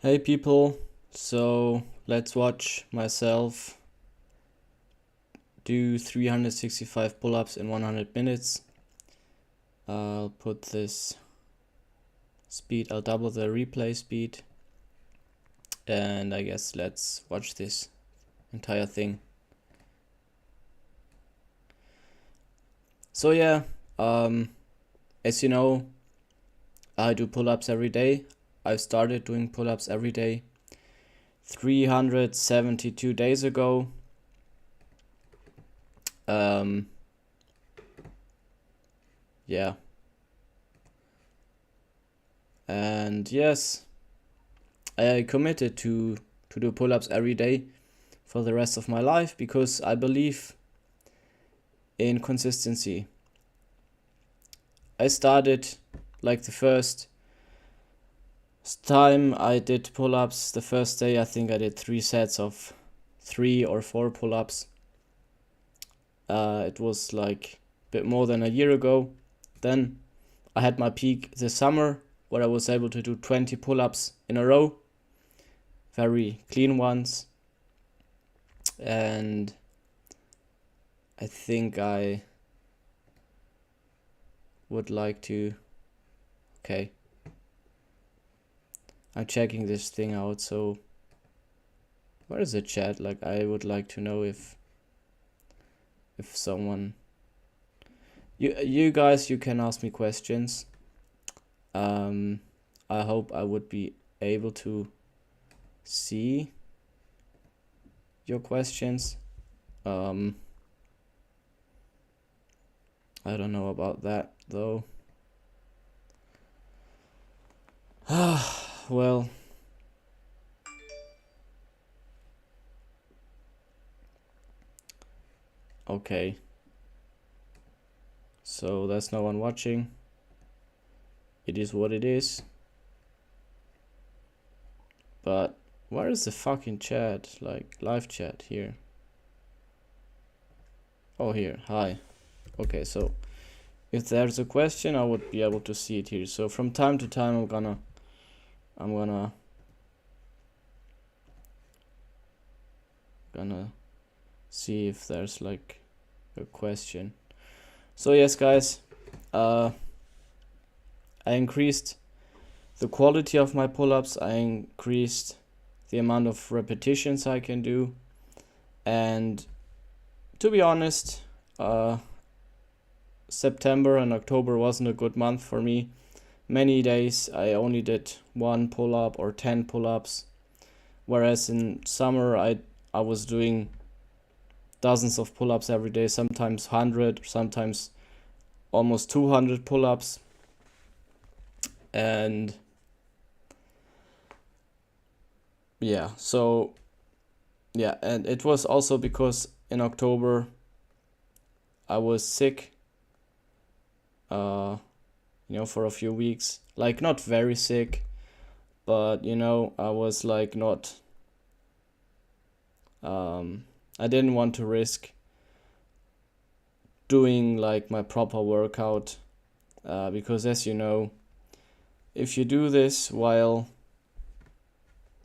Hey people, so let's watch myself do 365 pull-ups in 100 minutes. I'll put this speed, I'll double the replay speed, and I guess let's watch this entire thing. So yeah, as you know, I do pull-ups every day. I've started doing pull-ups every day 372 days ago. Yeah. And yes, I committed to do pull-ups every day for the rest of my life because I believe in consistency. I started like the first time I did pull-ups, the first day I think I did 3 sets of 3 or 4 pull-ups. It was like a bit more than a year ago. Then I had my peak this summer where I was able to do 20 pull-ups in a row, very clean ones, and I think I would like to, okay, I'm checking this thing out, so where is the chat? Like, I would like to know if someone, you guys, you can ask me questions. I hope I would be able to see your questions. I don't know about that though. Well, okay. So there's no one watching. It is what it is. But where is the fucking chat? Like, live chat here. Oh, here. Hi. Okay, so if there's a question, I would be able to see it here. So from time to time, I'm gonna see if there's like a question. So yes, guys, I increased the quality of my pull-ups. I increased the amount of repetitions I can do, and to be honest, September and October wasn't a good month for me. Many days I only did 1 pull-up or 10 pull-ups, whereas in summer I was doing dozens of pull-ups every day, sometimes 100, sometimes almost 200 pull-ups. And yeah, so yeah, and it was also because in October I was sick, for a few weeks. Like, not very sick, but I was like not, I didn't want to risk doing like my proper workout, because as you know, if you do this while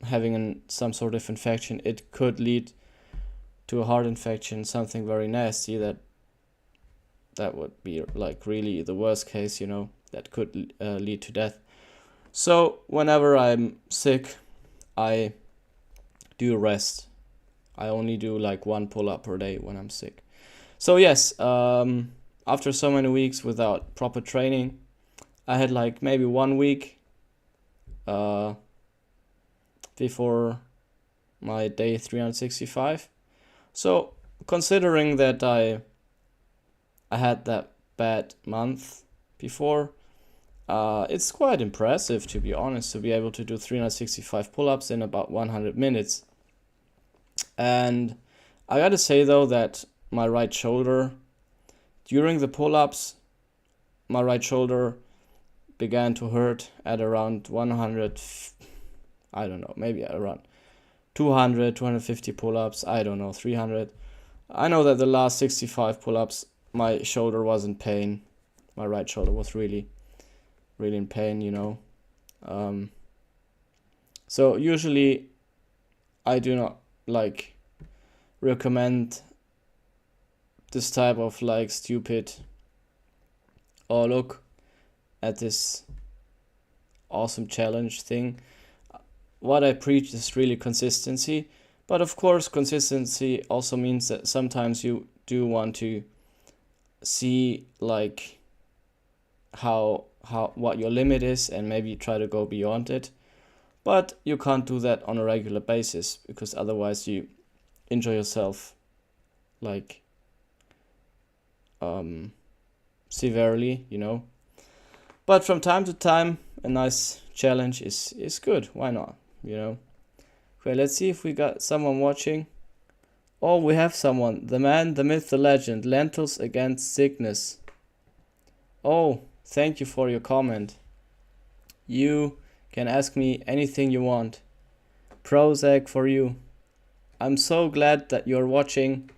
having some sort of infection, it could lead to a heart infection, something very nasty that would be like really the worst case, that could lead to death. So whenever I'm sick, I do rest. I only do like 1 pull-up per day when I'm sick. So yes, after so many weeks without proper training, I had like maybe 1 week before my day 365. So considering that I had that bad month before, it's quite impressive, to be honest, to be able to do 365 pull-ups in about 100 minutes. And I gotta say though that my right shoulder, during the pull-ups, my right shoulder began to hurt at around 100, I don't know, maybe around 200, 250 pull-ups, I don't know, 300. I know that the last 65 pull-ups, my shoulder was in pain. My right shoulder was really in pain, So usually I do not like recommend this type of like stupid, oh look at this awesome challenge thing. What I preach is really consistency, but of course consistency also means that sometimes you do want to see like how what your limit is and maybe try to go beyond it. But you can't do that on a regular basis, because otherwise you injure yourself like severely, you know. But from time to time, a nice challenge is good. Why not, you know? Okay, let's see if we got someone watching. Oh, we have someone. The man, the myth, the legend. Lentils against sickness. Oh, thank you for your comment. You can ask me anything you want. Prozac for you. I'm so glad that you're watching.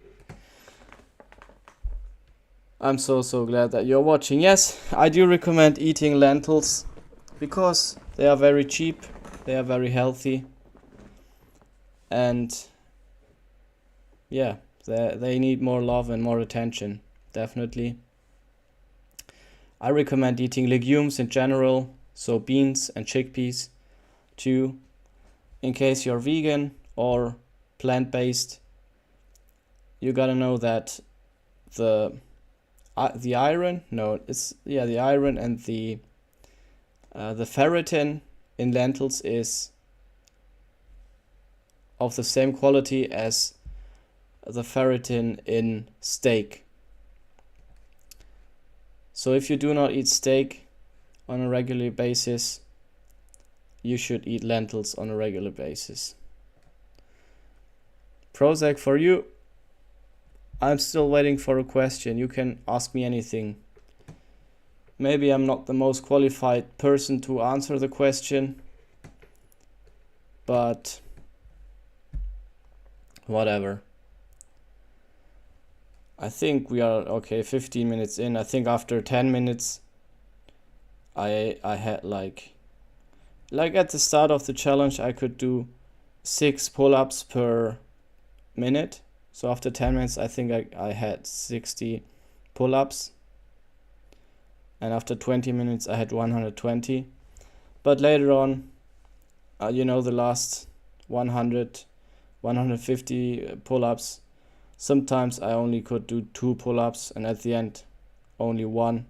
I'm so glad that you're watching. Yes, I do recommend eating lentils because they are very cheap, they are very healthy, and yeah, they need more love and more attention, definitely. I recommend eating legumes in general, so beans and chickpeas too, in case you're vegan or plant-based. You gotta know that the iron, no, it's, yeah, the iron and the ferritin in lentils is of the same quality as the ferritin in steak. So if you do not eat steak on a regular basis, you should eat lentils on a regular basis. Prozac for you. I'm still waiting for a question. You can ask me anything. Maybe I'm not the most qualified person to answer the question, but whatever. I think we are okay, 15 minutes in. I think after 10 minutes I had like at the start of the challenge I could do 6 pull-ups per minute. So after 10 minutes I think I had 60 pull-ups. And after 20 minutes I had 120. But later on, the last 100, 150 pull-ups, sometimes I only could do 2 pull-ups, and at the end only 1,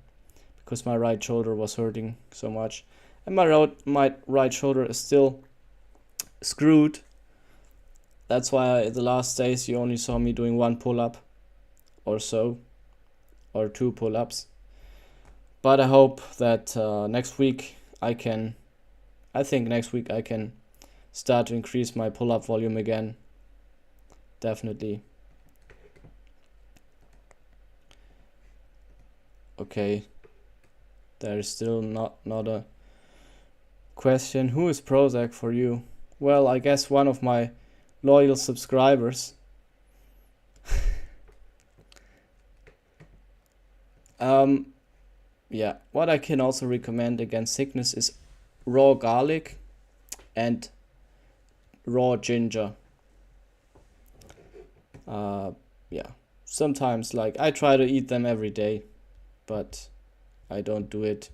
because my right shoulder was hurting so much. And my right shoulder is still screwed. That's why the last days you only saw me doing 1 pull-up or so, or 2 pull-ups. But I hope that next week I think next week I can start to increase my pull-up volume again. Definitely. Okay. There is still not a question. Who is Prozac for you? Well, I guess one of my loyal subscribers. Yeah, what I can also recommend against sickness is raw garlic and raw ginger. Yeah, sometimes like I try to eat them every day, but I don't do it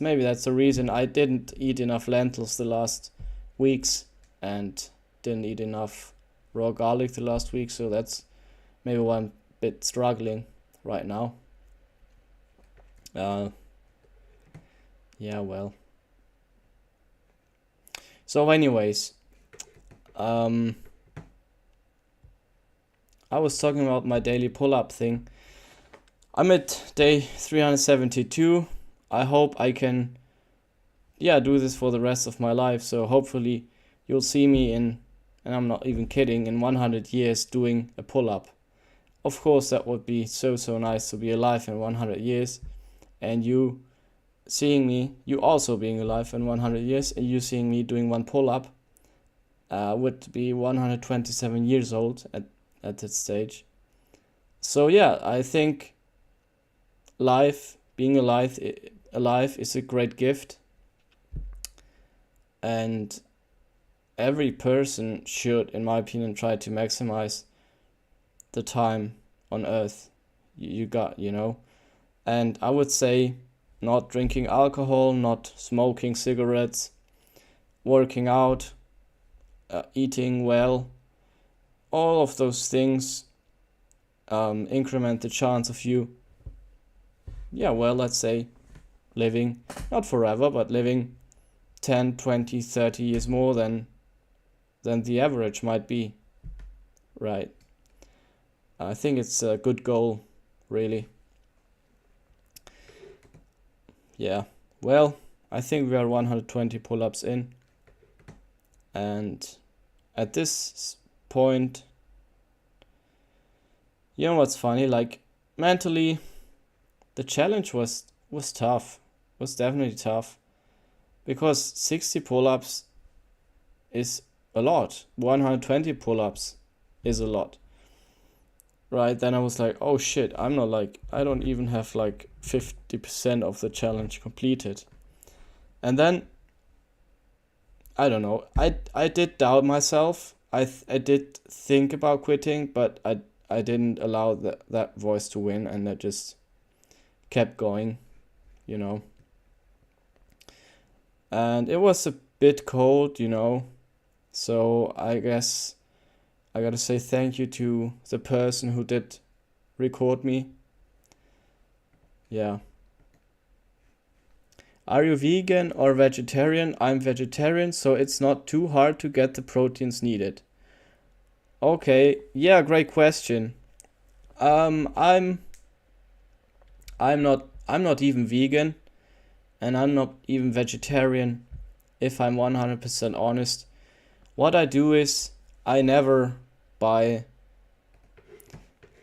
maybe that's the reason I didn't eat enough lentils the last weeks and didn't eat enough raw garlic the last week, so that's maybe why I'm a bit struggling right now. Yeah, well. So anyways, I was talking about my daily pull-up thing. I'm at day 372. I hope I can do this for the rest of my life. So hopefully you'll see me and I'm not even kidding, in 100 years doing a pull-up. Of course, that would be so nice to be alive in 100 years. And you seeing me, you also being alive in 100 years, and you seeing me doing 1 pull-up, would be 127 years old at that stage. So yeah, I think being alive is a great gift. And every person should, in my opinion, try to maximize the time on Earth you got, And I would say not drinking alcohol, not smoking cigarettes, working out, eating well, all of those things increment the chance of you, let's say living, not forever, but living 10, 20, 30 years more than the average might be, right? I think it's a good goal, really. Yeah, well, I think we are 120 pull-ups in, and at this point, you know what's funny? Like, mentally, the challenge was tough, was definitely tough, because 60 pull-ups is a lot, 120 pull-ups is a lot. Right, then I was like, oh shit, I don't even have 50% of the challenge completed. And then, I don't know, I did doubt myself. I did think about quitting, but I didn't allow that voice to win, and I just kept going, And it was a bit cold, so I guess I gotta say thank you to the person who did record me. Yeah. Are you vegan or vegetarian? I'm vegetarian, so it's not too hard to get the proteins needed. Okay, yeah, great question. I'm not even vegan, and I'm not even vegetarian, if I'm 100% honest. What I do is I never buy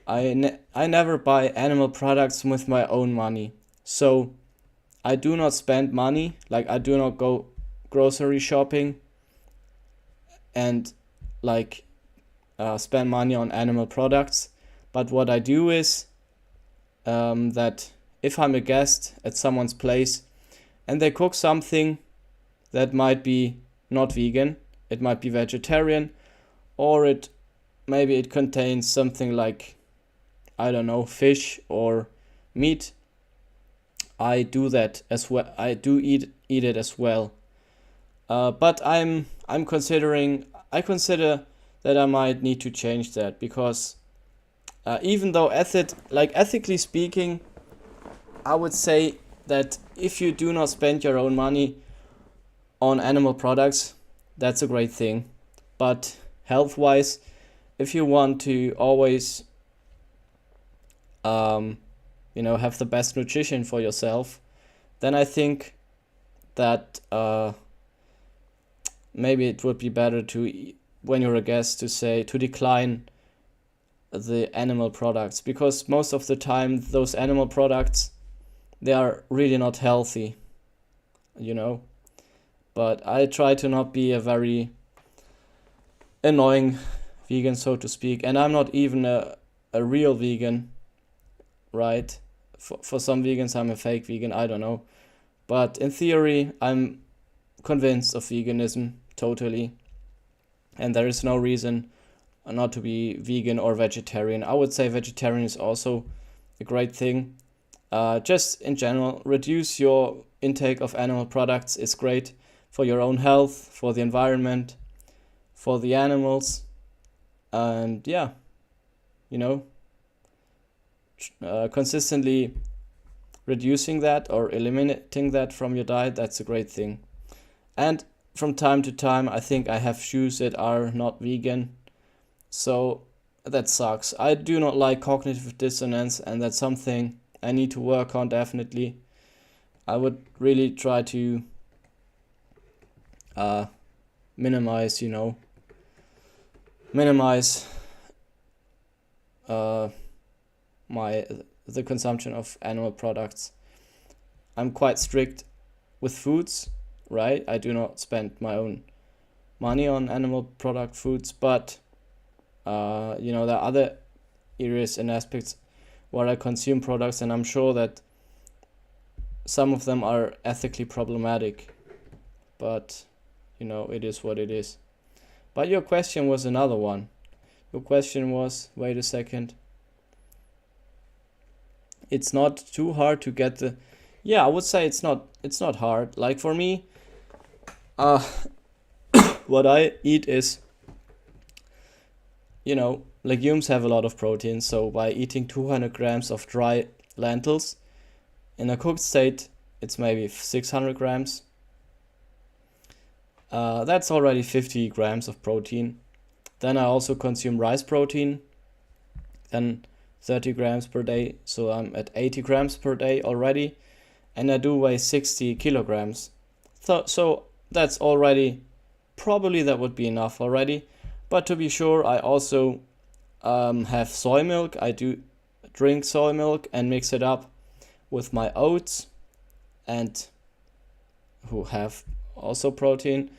animal products with my own money. So I do not spend money, I do not go grocery shopping and spend money on animal products. But what I do is that if I'm a guest at someone's place and they cook something that might be not vegan, it might be vegetarian, or maybe it contains something like, I don't know, fish or meat, I do that as well. I do eat it as well. But I consider that I might need to change that, because even though ethically speaking, I would say that if you do not spend your own money on animal products, that's a great thing. But health-wise, if you want to always have the best nutrition for yourself, then I think that maybe it would be better to, when you're a guest, to decline the animal products, because most of the time those animal products, they are really not healthy, But I try to not be a very annoying vegan, so to speak, and I'm not even a real vegan, right? For some vegans, I'm a fake vegan, I don't know. But in theory, I'm convinced of veganism, totally. And there is no reason not to be vegan or vegetarian. I would say vegetarian is also a great thing. Just in general, reduce your intake of animal products is great for your own health, for the environment, for the animals. And consistently reducing that or eliminating that from your diet, that's a great thing. And from time to time, I think I have shoes that are not vegan, so that sucks. I do not like cognitive dissonance, and that's something I need to work on, definitely. I would really try to minimize the consumption of animal products. I'm quite strict with foods, right? I do not spend my own money on animal product foods, but there are other areas and aspects where I consume products, and I'm sure that some of them are ethically problematic, but it is what it is. But your question was another one. Your question was, wait a second. It's not too hard to get the... Yeah, I would say it's not hard. Like for me, what I eat is, legumes have a lot of protein. So by eating 200 grams of dry lentils, in a cooked state, it's maybe 600 grams. That's already 50 grams of protein. Then I also consume rice protein, then 30 grams per day. So I'm at 80 grams per day already. And I do weigh 60 kilograms. So that's already, probably that would be enough already. But to be sure, I also have soy milk. I do drink soy milk and mix it up with my oats, and who have also protein,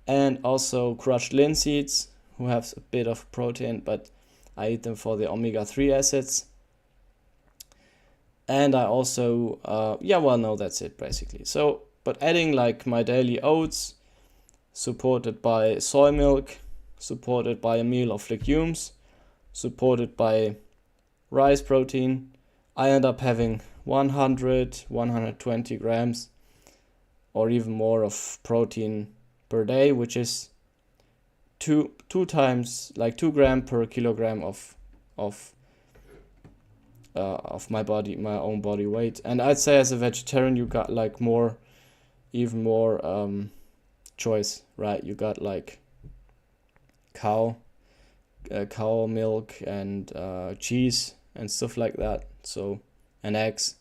and also crushed linseeds, who have a bit of protein, but I eat them for the omega-3 acids. And I also, that's it basically. So, but adding like my daily oats, supported by soy milk, supported by a meal of legumes, supported by rice protein, I end up having 120 grams or even more of protein per day, which is two times, like 2 grams per kilogram of my own body weight. And I'd say as a vegetarian, you got like even more choice, right? You got like cow milk and cheese and stuff like that. So, and eggs.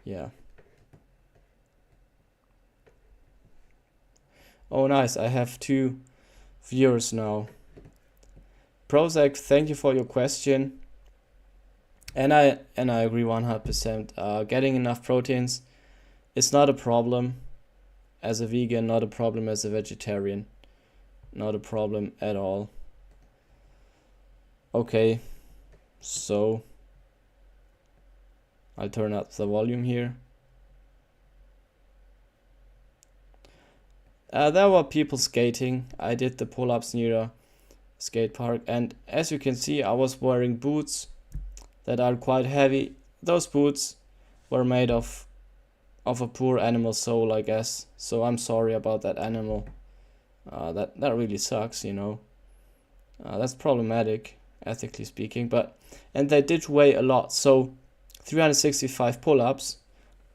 Yeah. Oh, nice. I have 2 viewers now. Prozac, thank you for your question. And I agree 100%. Getting enough proteins is not a problem as a vegan, not a problem as a vegetarian. Not a problem at all. Okay, so I'll turn up the volume here. There were people skating. I did the pull-ups near a skate park, and as you can see, I was wearing boots that are quite heavy. Those boots were made of a poor animal soul, I guess. So I'm sorry about that animal. That really sucks, That's problematic, ethically speaking. And they did weigh a lot. So 365 pull-ups,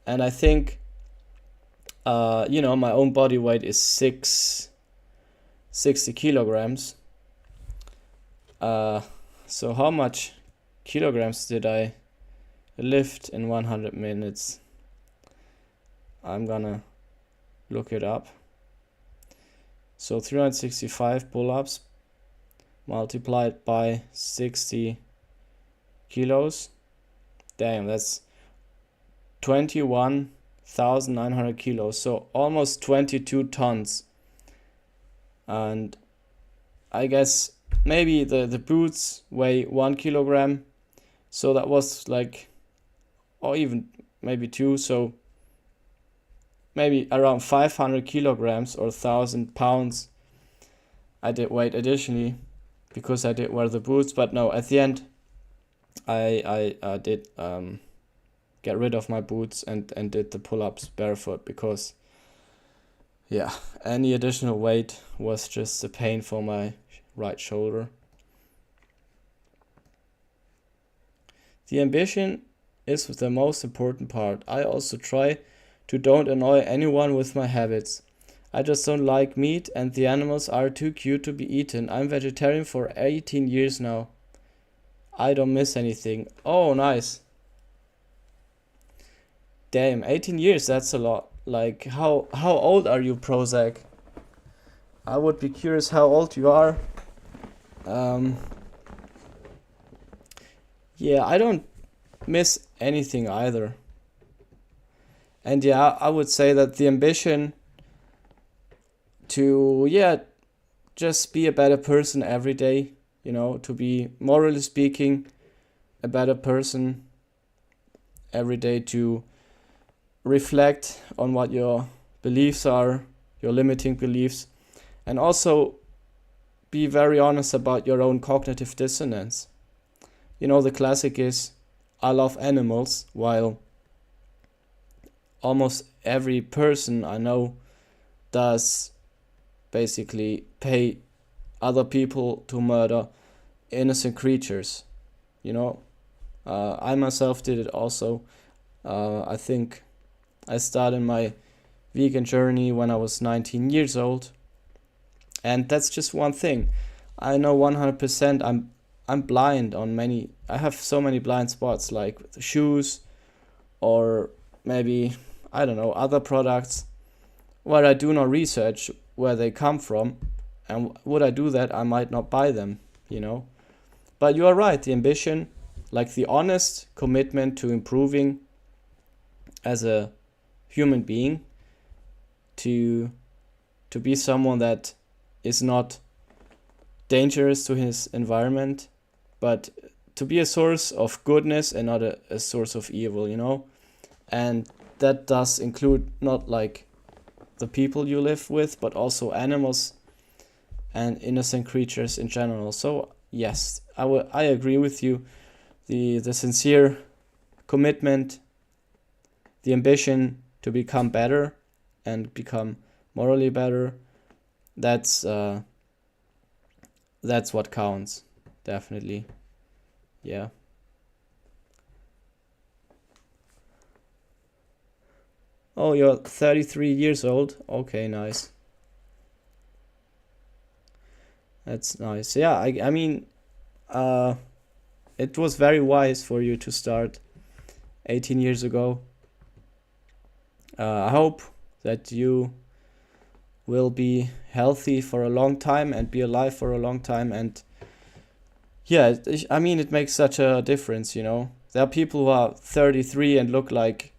and I think my own body weight is 60 kilograms. So how much kilograms did I lift in 100 minutes? I'm gonna look it up. So 365 pull-ups multiplied by 60 kilos. Damn, that's 21,900 kilos. So almost 22 tons. And I guess maybe the boots weigh 1 kilogram. So that was like, or even maybe 2. So maybe around 500 kilograms or 1,000 pounds I did weight additionally because I did wear the boots. But no, at the end I did get rid of my boots and did the pull-ups barefoot because any additional weight was just a pain for my right shoulder. The ambition is the most important part. I also try to don't annoy anyone with my habits. I just don't like meat and the animals are too cute to be eaten. I'm vegetarian for 18 years now. I don't miss anything. Oh, nice. Damn, 18 years, that's a lot. Like, how old are you, Prozac? I would be curious how old you are. I don't miss anything either. And I would say that the ambition to, just be a better person every day, to be, morally speaking, a better person every day, to reflect on what your beliefs are, your limiting beliefs, and also be very honest about your own cognitive dissonance. You know, the classic is, I love animals, while almost every person I know does basically pay other people to murder innocent creatures. You know, I myself did it also. I think I started my vegan journey when I was 19 years old, and that's just one thing. I know 100% I'm blind on many. I have so many blind spots, like with the shoes, or maybe, I don't know, other products where I do not research where they come from, and would I do that, I might not buy them, you know. But you are right, the ambition, like the honest commitment to improving as a human being, to be someone that is not dangerous to his environment, but to be a source of goodness and not a source of evil, you know. And that does include not like the people you live with, but also animals and innocent creatures in general. So yes, I agree with you. The sincere commitment, the ambition to become better and become morally better, that's what counts, definitely. Yeah. Oh, you're 33 years old. Okay, nice. That's nice. Yeah, I mean, uh, it was very wise for you to start 18 years ago. I hope that you will be healthy for a long time and be alive for a long time. And yeah, I mean, it makes such a difference, you know. There are people who are 33 and look like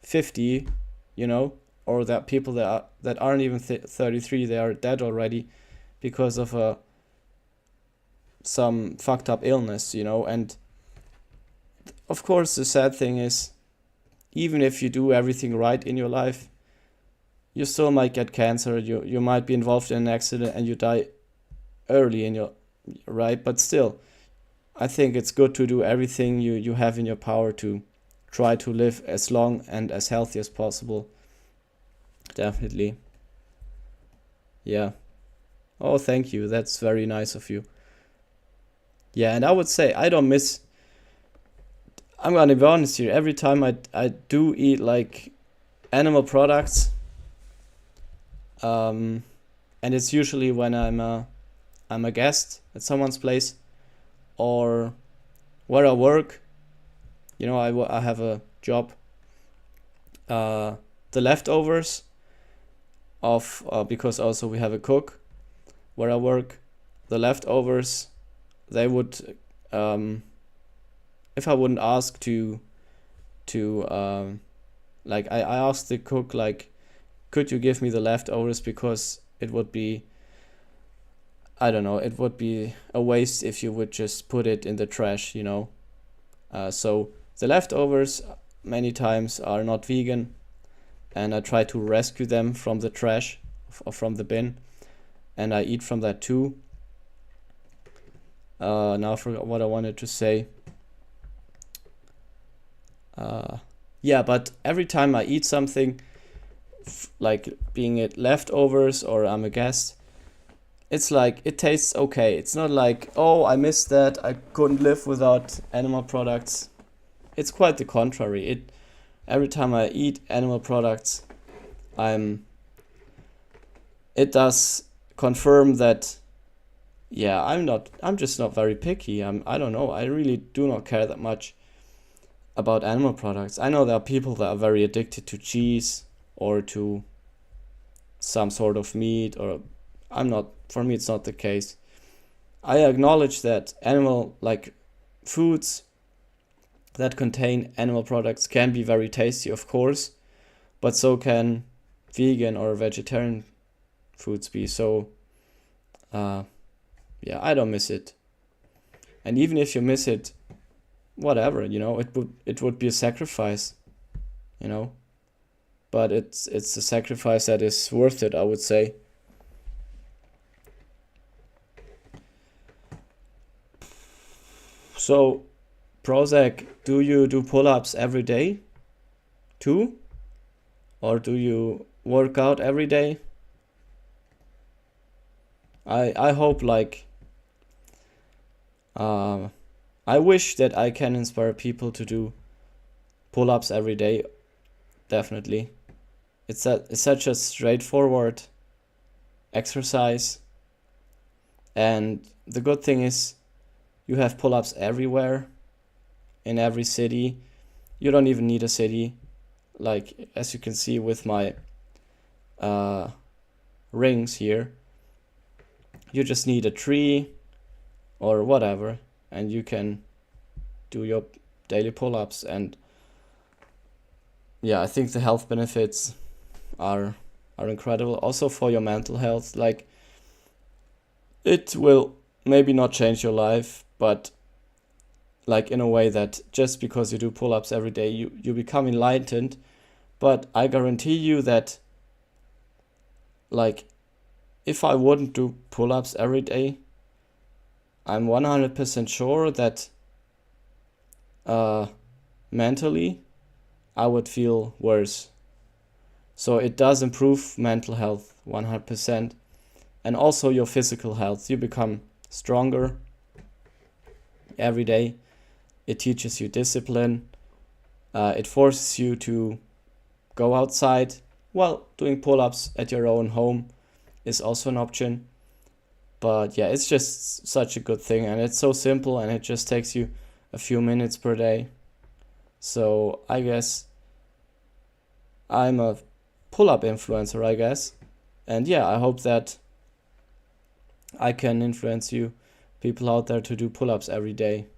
50, you know, or there are people that aren't even 33, they are dead already because of some fucked up illness, you know. And of course, the sad thing is, even if you do everything right in your life, you still might get cancer. You might be involved in an accident and you die early in your right. But still, I think it's good to do everything you have in your power to try to live as long and as healthy as possible. Definitely. Yeah. Oh, thank you. That's very nice of you. Yeah, and I would say I don't miss. I'm gonna be honest here. Every time I do eat like animal products, and it's usually when I'm a guest at someone's place, or where I work. You know, I have a job. The leftovers of because also we have a cook where I work. The leftovers, they would, if I wouldn't ask to like I asked the cook, like, could you give me the leftovers, because it would be, I don't know, it would be a waste if you would just put it in the trash, you know. So the leftovers many times are not vegan, and I try to rescue them from the trash or from the bin, and I eat from that too. Now I forgot what I wanted to say. Yeah, but every time I eat something, like being it leftovers or I'm a guest, it's like it tastes okay. It's not like, oh, I missed that, I couldn't live without animal products. It's quite the contrary. Every time I eat animal products, it does confirm that, yeah, I'm just not very picky. I don't know, I really do not care that much about animal products. I know there are people that are very addicted to cheese or to some sort of meat, or for me it's not the case. I acknowledge that animal, like foods that contain animal products, can be very tasty, of course, but so can vegan or vegetarian foods be. So yeah, I don't miss it. And even if you miss it, whatever, you know, it would be a sacrifice, you know. but it's a sacrifice that is worth it, I would say. So, Prozac, do you do pull-ups every day too? Or do you work out every day? I hope like I wish that I can inspire people to do pull-ups every day. Definitely. It's such a straightforward exercise, and the good thing is you have pull-ups everywhere in every city. You don't even need a city, like as you can see with my rings here. You just need a tree or whatever, and you can do your daily pull-ups. And yeah, I think the health benefits are incredible. Also for your mental health, like it will maybe not change your life, but like in a way that just because you do pull-ups every day, you become enlightened. But I guarantee you that like if I wouldn't do pull-ups every day, I'm 100% sure that mentally I would feel worse. So it does improve mental health 100%, and also your physical health. You become stronger every day. It teaches you discipline. It forces you to go outside. Well, doing pull-ups at your own home is also an option. But yeah, it's just such a good thing, and it's so simple, and it just takes you a few minutes per day. So I guess I'm a pull-up influencer, I guess. And yeah, I hope that I can influence you, people out there, to do pull-ups every day.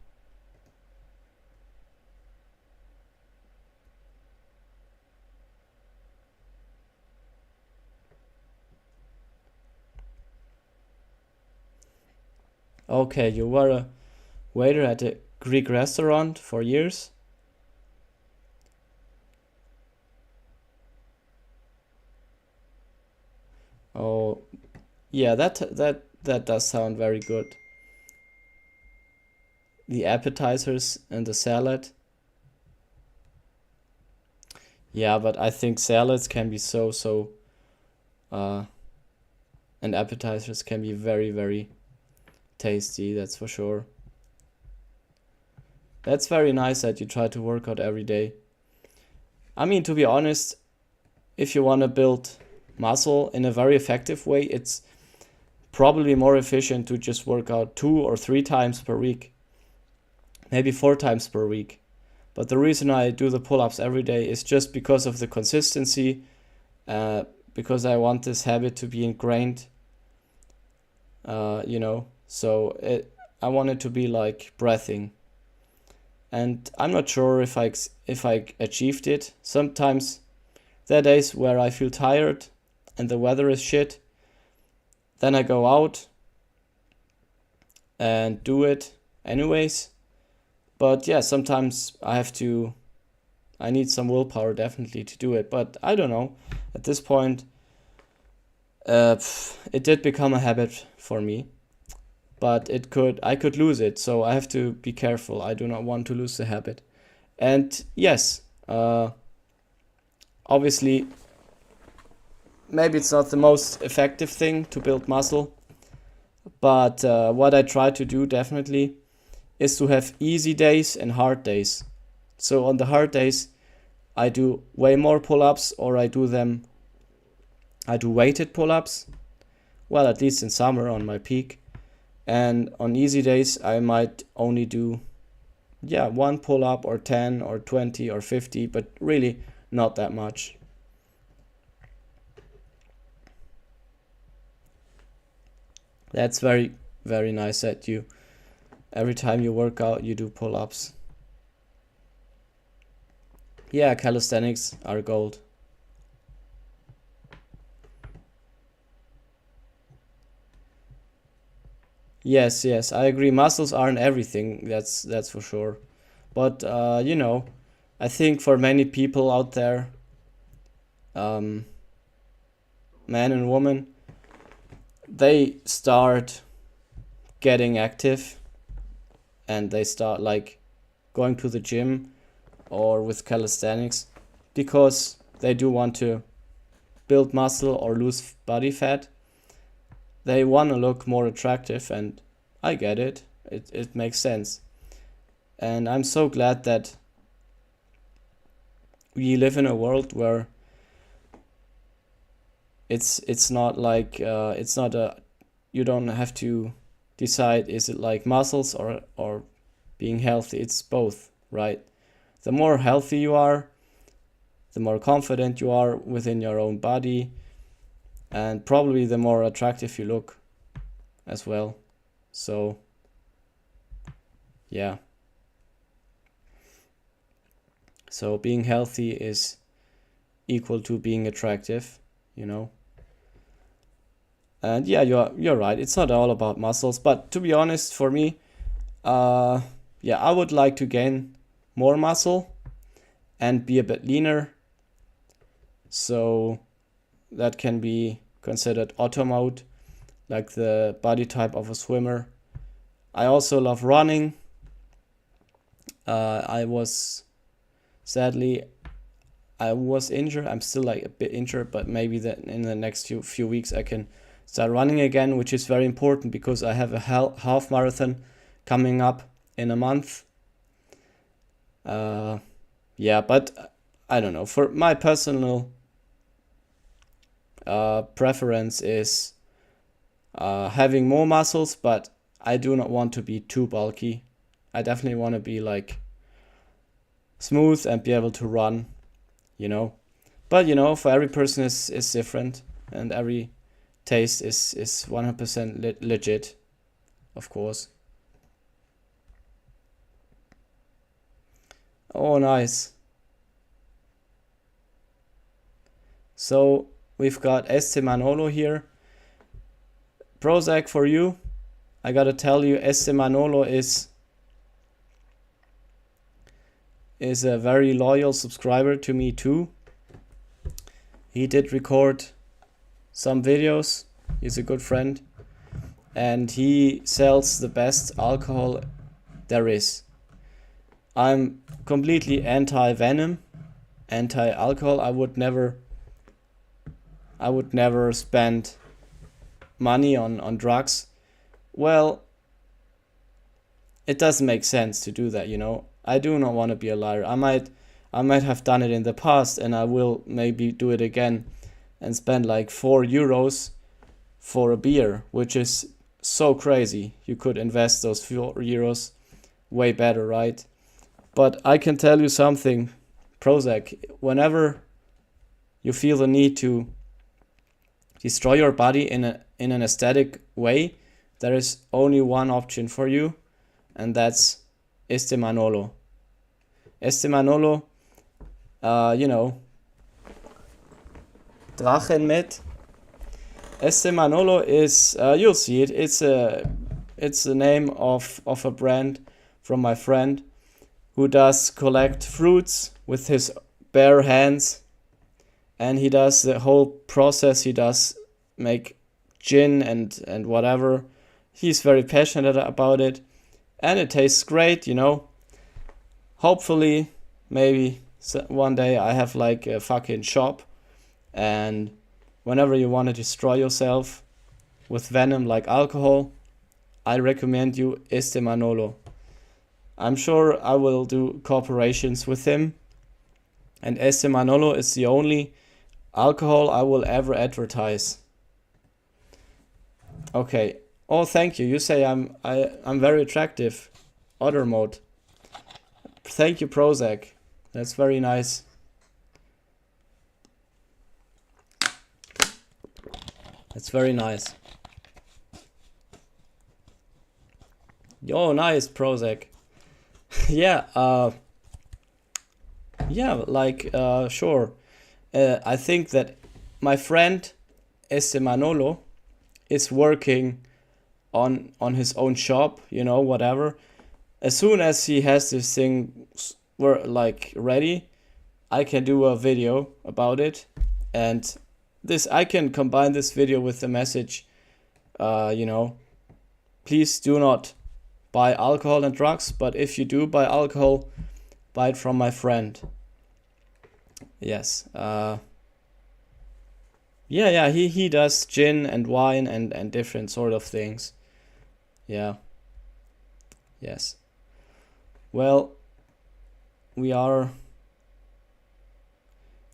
Okay, you were a waiter at a Greek restaurant for years? Oh, yeah, that does sound very good. The appetizers and the salad. Yeah, but I think salads can be so uh and appetizers can be very tasty, that's for sure. That's very nice that you try to work out every day. I mean, to be honest, if you want to build muscle in a very effective way, it's probably more efficient to just work out 2 or 3 times per week, maybe 4 times per week. But the reason I do the pull-ups every day is just because of the consistency, because I want this habit to be ingrained, so I want it to be like breathing. And I'm not sure if I achieved it. Sometimes there are days where I feel tired and the weather is shit. Then I go out and do it anyways. But yeah, sometimes I need some willpower definitely to do it. But I don't know. At this point, it did become a habit for me. But I could lose it, so I have to be careful. I do not want to lose the habit. And yes, obviously, maybe it's not the most effective thing to build muscle, but what I try to do definitely is to have easy days and hard days. So on the hard days, I do way more pull-ups, or I do weighted pull-ups. Well, at least in summer on my peak. And on easy days, I might only do, 1 pull-up or 10 or 20 or 50, but really not that much. That's very, very nice that every time you work out, you do pull-ups. Yeah, calisthenics are gold. Yes, I agree. Muscles aren't everything. That's for sure. But I think for many people out there, man and woman, they start getting active and they start like going to the gym or with calisthenics because they do want to build muscle or lose body fat. They want to look more attractive, and I get it. It makes sense. And I'm so glad that we live in a world where it's not like it's not a, you don't have to decide, is it like muscles or being healthy. It's both, right? The more healthy you are, the more confident you are within your own body, and probably the more attractive you look as well. So yeah, so being healthy is equal to being attractive, you know. And yeah, you're right, it's not all about muscles, but to be honest, for me, yeah, I would like to gain more muscle and be a bit leaner. So that can be considered auto mode, like the body type of a swimmer. I also love running. Sadly, I was injured. I'm still like a bit injured, but maybe that in the next few weeks I can start running again, which is very important because I have a half marathon coming up in a month. Yeah, but I don't know. For my personal preference is having more muscles, but I do not want to be too bulky. I definitely want to be like smooth and be able to run, you know. But you know, for every person is different, and every taste is 100% legit, of course. Oh, nice. So we've got Este Manolo here. Prozac for you. I gotta tell you, Este Manolo is a very loyal subscriber to me too. He did record some videos. He's a good friend, and he sells the best alcohol there is. I'm completely anti-venom, anti-alcohol. I would never spend money on drugs. Well, it doesn't make sense to do that, you know. I do not want to be a liar. I might have done it in the past, and I will maybe do it again and spend like €4 for a beer, which is so crazy. You could invest those €4 way better, right? But I can tell you something, Prozac, whenever you feel the need to destroy your body in an aesthetic way, there is only one option for you, and that's Este Manolo. Este Manolo, you know, Drachenmet. Este Manolo is, you'll see it, it's the name of a brand from my friend who does collect fruits with his bare hands, and he does the whole process. He does make gin and whatever. He's very passionate about it, and it tastes great, you know. Hopefully, maybe one day I have like a fucking shop, and whenever you want to destroy yourself with venom like alcohol, I recommend you Este Manolo. I'm sure I will do cooperations with him, and Este Manolo is the only alcohol I will ever advertise. Okay. Oh, thank you. You say I'm very attractive. Other mode. Thank you, Prozac. That's very nice. That's very nice. Oh, nice, Prozac. Yeah, like, sure. I think that my friend Este Manolo is working on his own shop, you know, whatever. As soon as he has this thing like ready, I can do a video about it, And this, I can combine this video with the message, please do not buy alcohol and drugs, but if you do buy alcohol, buy it from my friend. Yes. He does gin and wine and different sort of things. Yeah. Yes. Well,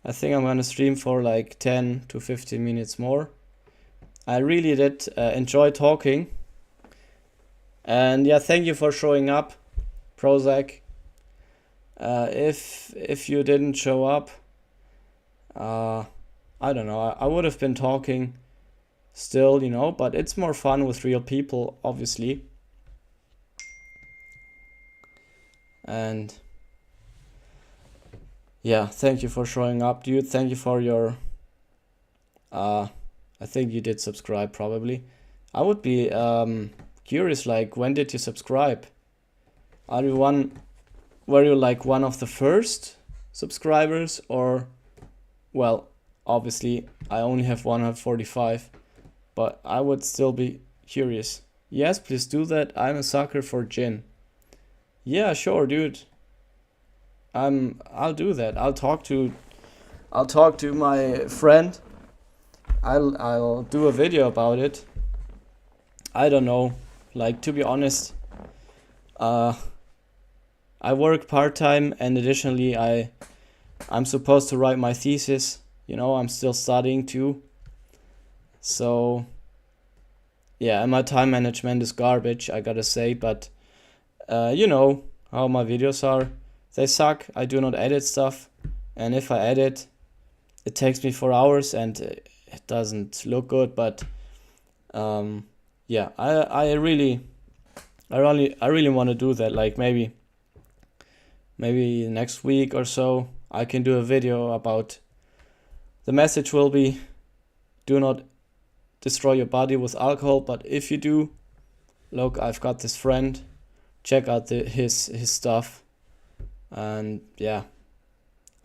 I think I'm gonna stream for like 10 to 15 minutes more. I really did enjoy talking. And yeah, thank you for showing up, Prozac. If you didn't show up, I don't know, I would have been talking still, but it's more fun with real people, obviously. And yeah, thank you for showing up, dude. Thank you for your, I think you did subscribe probably. I would be curious, like, when did you subscribe? Were you like one of the first subscribers, or, well, obviously I only have 145, but I would still be curious. Yes, please do that. I'm a sucker for gin. Yeah, sure, dude. I'll do that. I'll talk to my friend. I'll do a video about it. I don't know. Like, to be honest, I work part-time, and additionally I'm supposed to write my thesis. I'm still studying too. So yeah, and my time management is garbage, I gotta say, but you know how my videos are. They suck. I do not edit stuff, and if I edit, it takes me 4 hours and it doesn't look good. But yeah, I really want to do that. Like, maybe next week or so I can do a video about, the message will be, do not destroy your body with alcohol, but if you do, look, I've got this friend, check out his stuff. And yeah,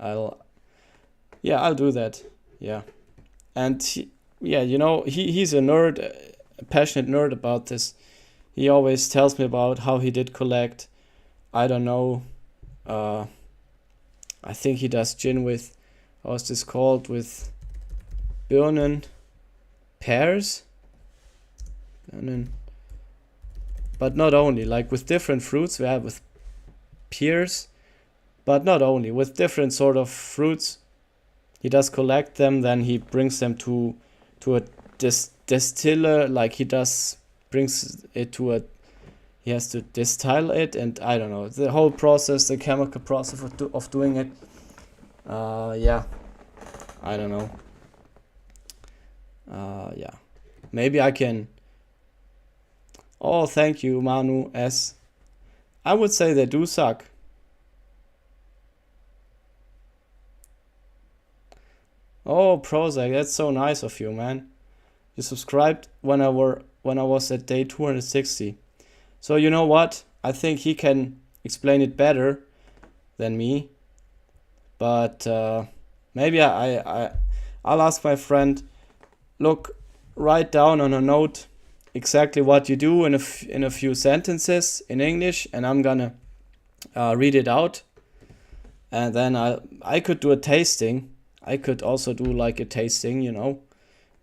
I'll do that. Yeah. And he's a nerd, a passionate nerd about this. He always tells me about how he did collect, I don't know, I think he does gin with, what's this called, with Birnen, pears, but not only, like with different fruits. We have with pears, but not only, with different sort of fruits. He does collect them, then he brings them to a distiller, like he brings it to a, he has to distill it, and I don't know, the whole process, the chemical process of doing it. Yeah, I don't know. Yeah, maybe I can. Oh, thank you, Manu S. I would say they do suck. Oh, Prozac, that's so nice of you, man. You subscribed when I was at day 260. So you know what? I think he can explain it better than me. But maybe I'll ask my friend. Look, write down on a note exactly what you do in a few sentences in English, and I'm gonna read it out. And then I could do a tasting. I could also do like a tasting,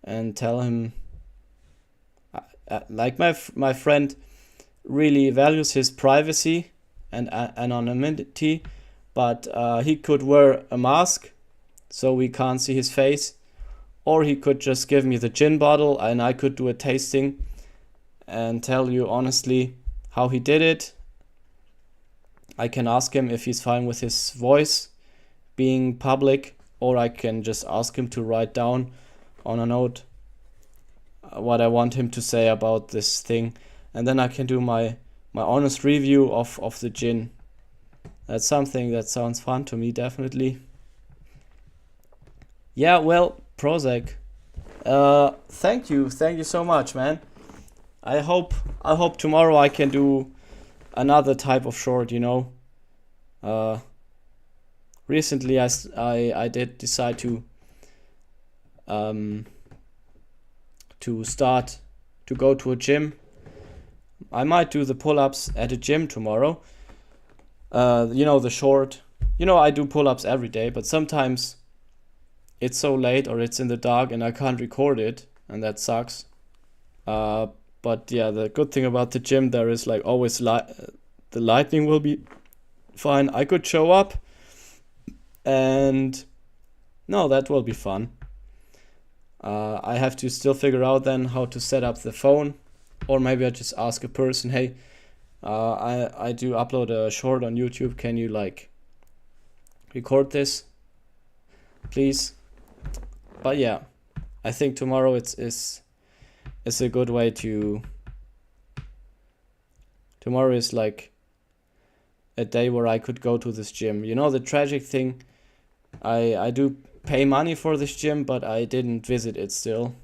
and tell him. Like my friend really values his privacy and anonymity, but he could wear a mask so we can't see his face, or he could just give me the gin bottle and I could do a tasting and tell you honestly how he did it. I can ask him if he's fine with his voice being public, or I can just ask him to write down on a note what I want him to say about this thing, and then I can do my honest review of the gin. That's something that sounds fun to me, definitely. Yeah, well, Prozac, thank you so much, man. I hope tomorrow I can do another type of short, Recently I did decide to to start to go to a gym. I might do the pull-ups at a gym tomorrow. The short. I do pull-ups every day, but sometimes it's so late or it's in the dark and I can't record it, and that sucks. But yeah, the good thing about the gym, there is like always the lighting will be fine. I could show up, and no, that will be fun. I have to still figure out then how to set up the phone, or maybe I just ask a person, hey, I do upload a short on YouTube. Can you like record this, please? But yeah, I think tomorrow is a good way to. Tomorrow is like a day where I could go to this gym. The tragic thing, I do pay money for this gym, but I didn't visit it still,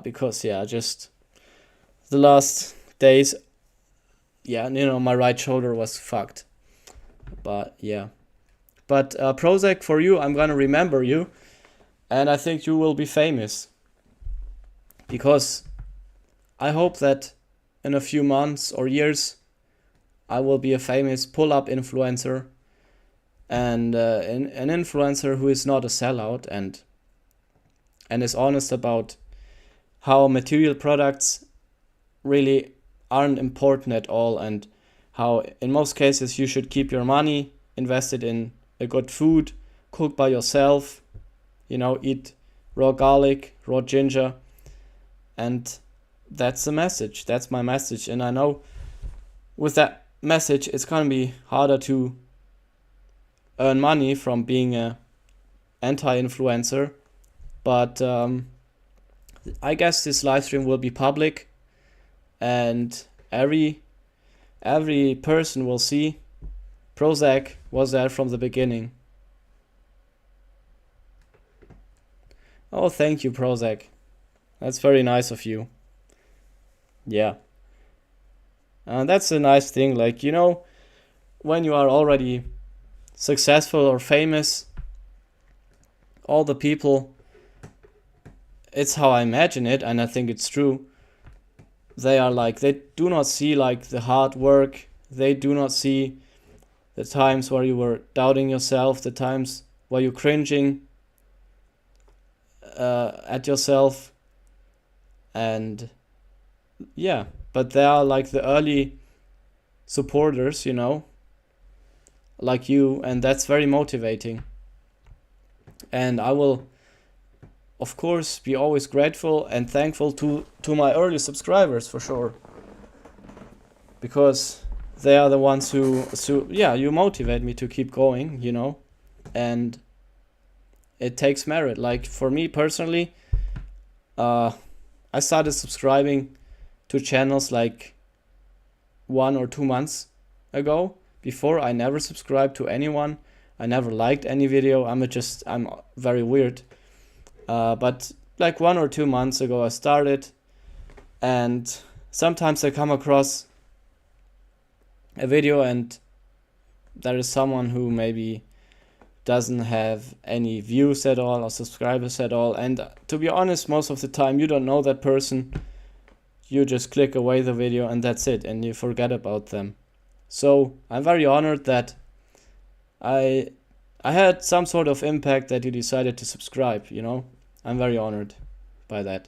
because just the last days, my right shoulder was fucked. But yeah, Prozac, for you, I'm gonna remember you, and I think you will be famous, because I hope that in a few months or years I will be a famous pull-up influencer, and an influencer who is not a sellout and is honest about how material products really aren't important at all, and how in most cases you should keep your money invested in a good food, cook by yourself, eat raw garlic, raw ginger, and that's the message. That's my message, and I know with that message it's gonna be harder to earn money from being a anti-influencer, but I guess this live stream will be public, and every person will see Prozac was there from the beginning. Oh, thank you, Prozac. That's very nice of you. Yeah. That's a nice thing. Like, when you are already successful or famous, all the people, it's how I imagine it, and I think it's true. They are like, they do not see like the hard work. They do not see the times where you were doubting yourself, the times where you're cringing at yourself. And yeah, but they are like the early supporters, like you, and that's very motivating. And I will, of course, be always grateful and thankful to my early subscribers, for sure, because they are the ones who you motivate me to keep going, and it takes merit. Like, for me personally, I started subscribing to channels like 1 or 2 months ago. Before, I never subscribed to anyone. I never liked any video. I'm very weird. But like 1 or 2 months ago I started, and sometimes I come across a video and there is someone who maybe doesn't have any views at all or subscribers at all, and to be honest, most of the time you don't know that person. You just click away the video and that's it, and you forget about them. So I'm very honored that I had some sort of impact that you decided to subscribe, I'm very honored by that.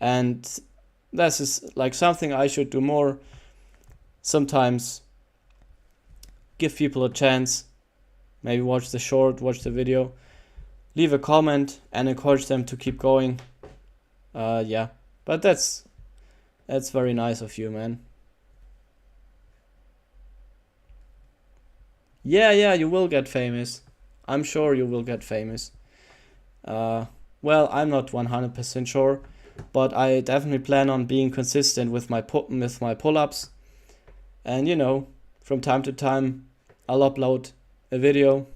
And this is like something I should do more. Sometimes give people a chance, maybe watch the short, watch the video, leave a comment and encourage them to keep going. But that's very nice of you, man. Yeah, you will get famous. I'm sure you will get famous. Well, I'm not 100% sure, but I definitely plan on being consistent with my pull-ups. And from time to time I'll upload a video.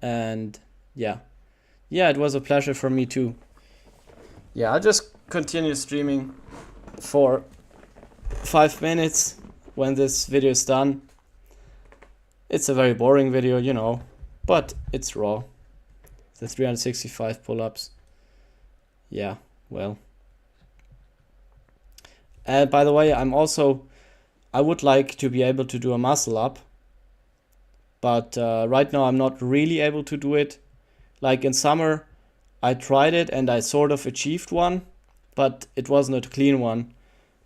And yeah, it was a pleasure for me too. Yeah, I'll just continue streaming for 5 minutes when this video is done. It's a very boring video, but it's raw. The 365 pull-ups. yeah, well. And by the way, I would like to be able to do a muscle up, but right now I'm not really able to do it. Like in summer, I tried it and I sort of achieved one, but it wasn't a clean one.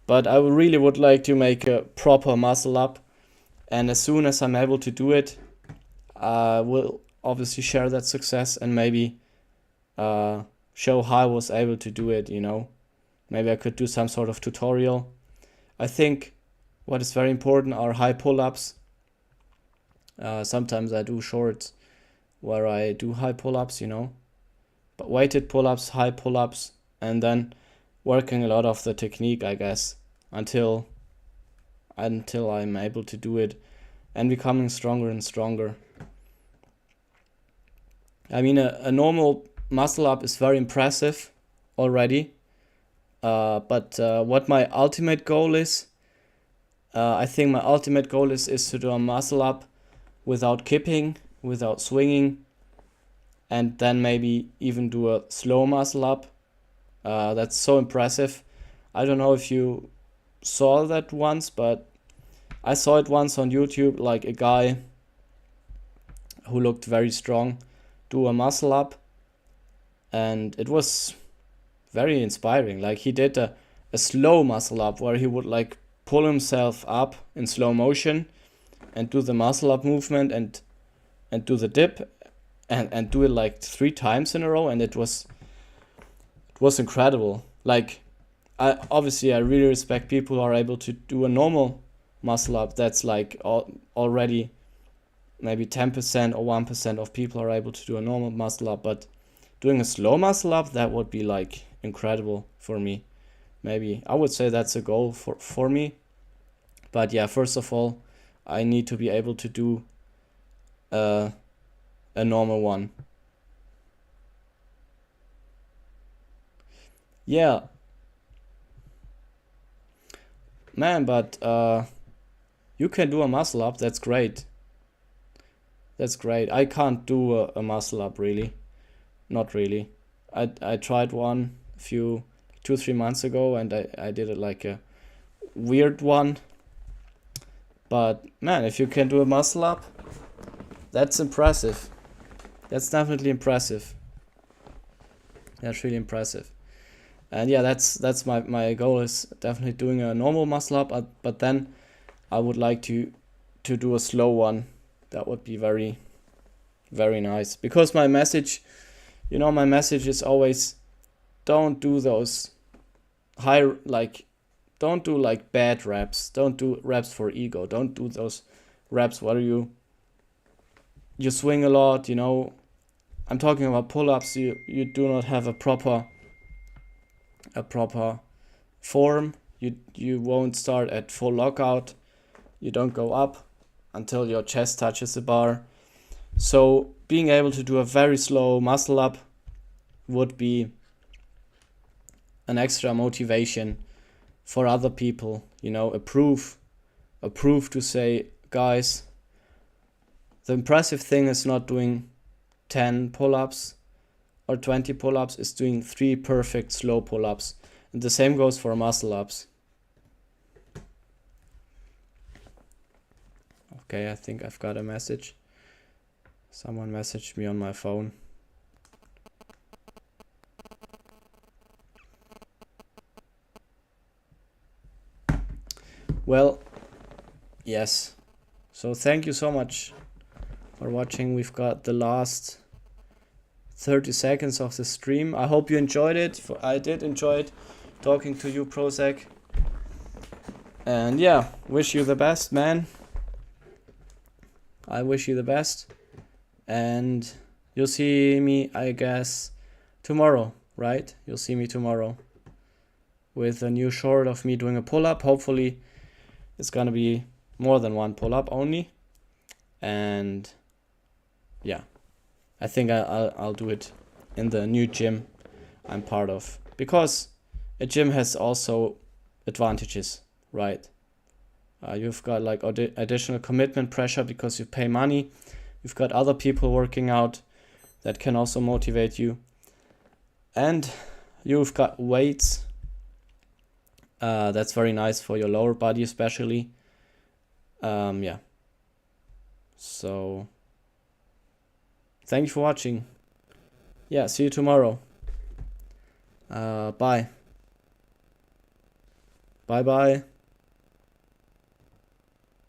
But I really would like to make a proper muscle up, and as soon as I'm able to do it, I will obviously share that success and maybe show how I was able to do it, Maybe I could do some sort of tutorial. I think what is very important are high pull-ups. Sometimes I do shorts where I do high pull-ups, but weighted pull-ups, high pull-ups, and then working a lot of the technique, I guess, until I'm able to do it and becoming stronger and stronger. I mean, a normal muscle up is very impressive already, but what my ultimate goal is, I think my ultimate goal is to do a muscle up without kipping, without swinging, and then maybe even do a slow muscle up. That's so impressive. I don't know if you saw that once, but I saw it once on YouTube, like a guy who looked very strong do a muscle up, and it was very inspiring. Like he did a slow muscle up where he would like pull himself up in slow motion and do the muscle up movement and do the dip and do it like 3 times in a row, and it was incredible. Like I really respect people who are able to do a normal muscle up that's like already maybe 10% or 1% of people are able to do a normal muscle up, but doing a slow muscle up, that would be like incredible for me. Maybe I would say that's a goal for me. But yeah, first of all, I need to be able to do a normal one. Yeah, man, but you can do a muscle up. That's great. That's great. I can't do a muscle up really. Not really. I tried one a few 2-3 months ago, and I did it like a weird one. But man, if you can do a muscle up, that's impressive. That's definitely impressive. That's really impressive. And yeah, that's my goal is definitely doing a normal muscle up, but then I would like to do a slow one. That would be very, very nice. Because my message is always, don't do those don't do like bad reps. Don't do reps for ego. Don't do those reps where you swing a lot, I'm talking about pull-ups. You do not have a proper form. You won't start at full lockout. You don't go up until your chest touches the bar. So being able to do a very slow muscle up would be an extra motivation for other people, a proof to say, guys, the impressive thing is not doing 10 pull-ups or 20 pull-ups, is doing 3 perfect slow pull-ups. And the same goes for muscle ups. Okay, I think I've got a message. Someone messaged me on my phone. Well, yes. So thank you so much for watching. We've got the last 30 seconds of the stream. I hope you enjoyed it. I did enjoy it talking to you, Prozac. And yeah, wish you the best, man. I wish you the best. And you'll see me, I guess, tomorrow, right? You'll see me tomorrow with a new short of me doing a pull-up. Hopefully it's gonna be more than 1 pull-up only. And yeah, I think I'll do it in the new gym I'm part of, because a gym has also advantages, right? You've got like additional commitment pressure because you pay money. You've got other people working out that can also motivate you. And you've got weights. That's very nice for your lower body especially. Yeah. So thank you for watching. Yeah, see you tomorrow. Bye. Bye bye.